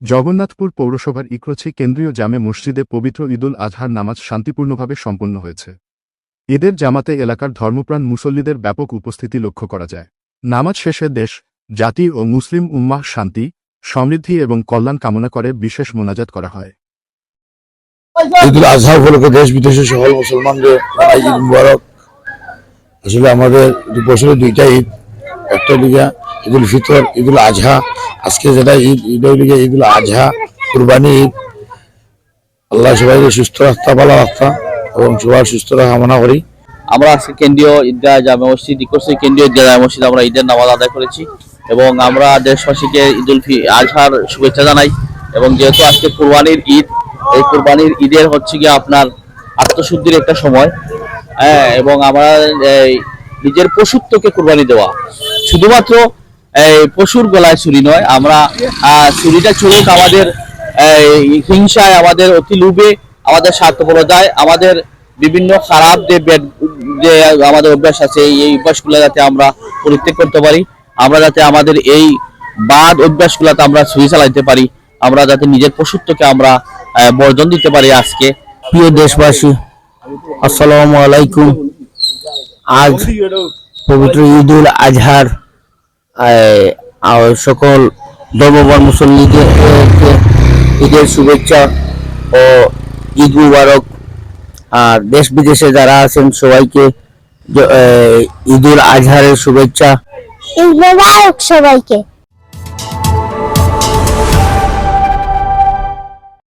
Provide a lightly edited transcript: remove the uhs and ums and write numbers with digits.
জগন্নাথপুর পৌরসভার ইকরোছি কেন্দ্রীয় জামে মসজিদে পবিত্র ঈদুল আজহার নামাজ শান্তিপূর্ণভাবে সম্পন্ন হয়েছে। ঈদের জামাতে এলাকার ধর্মপ্রাণ মুসল্লিদের ব্যাপক উপস্থিতি লক্ষ্য করা যায়। নামাজ শেষে দেশ, জাতি ও মুসলিম উম্মাহ শান্তি, সমৃদ্ধি এবং কল্যাণ কামনা করে বিশেষ মোনাজাত করা হয়। ঈদুল আজহা উপলক্ষে দেশ বিদেশের সকল মুসলমানদের ঈদ মুবারক। আসলে আমাদের বছরে দুইটা ঈদ, একটা লিগা ঈদুল ফিতর, ঈদুল আজহা। আজকে যেটা ঈদ, ঈদের লিগে ঈদুল আজহা, কুরবানি ঈদ। আল্লাহ সবাইকে সুস্থ রাখতা, ভালো রাখতা এবং সবার সুস্থতা কামনা করি। আমরা আজকে কেন্দ্রীয় ঈদগাহ জামে মসজিদ ইকরোছি কেন্দ্রীয় ঈদগাহ জামে মসজিদ আমরা ঈদের নামাজ আদায় করেছি এবং আমরা দেশবাসীকে ঈদুল আজহার শুভেচ্ছা জানাই। এবং যেহেতু আজকে কুরবানির ঈদ, এই কুরবানির ঈদের হচ্ছে গিয়ে আপনার আত্মশুদ্ধির একটা সময়, এবং আমরা নিজের পশুত্বকে কুরবানি দেওয়া, শুধুমাত্র পশুর গলায় ছুরি নয়, আমরা ছুরিটা চলুক আমাদের হিংসায়, আমাদের অতি লোভে, আমাদের স্বার্থপরতায়, আমাদের বিভিন্ন খারাপ যে আমাদের অভ্যাস আছে, এই অভ্যাসগুলো যাতে আমরা পরিত্যাগ করতে পারি, আমরা যাতে আমাদের এই বাদ অভ্যাসগুলোতে আমরা ছুরি চালাইতে পারি, আমরা যাতে নিজের পশুত্বকে আমরা বর্জন দিতে পারি। আজকে প্রিয় দেশবাসী, আসসালামু আলাইকুম। আজ পবিত্র ঈদুল আজহার সকল ধর্মপ্রাণ মুসল্লিদেরকে ঈদের শুভেচ্ছা ও ঈদ মুবারক। আর দেশ বিদেশে যারা আছেন সবাইকে ঈদুল আজহারের শুভেচ্ছা। ঈদ মুবারক সবাইকে।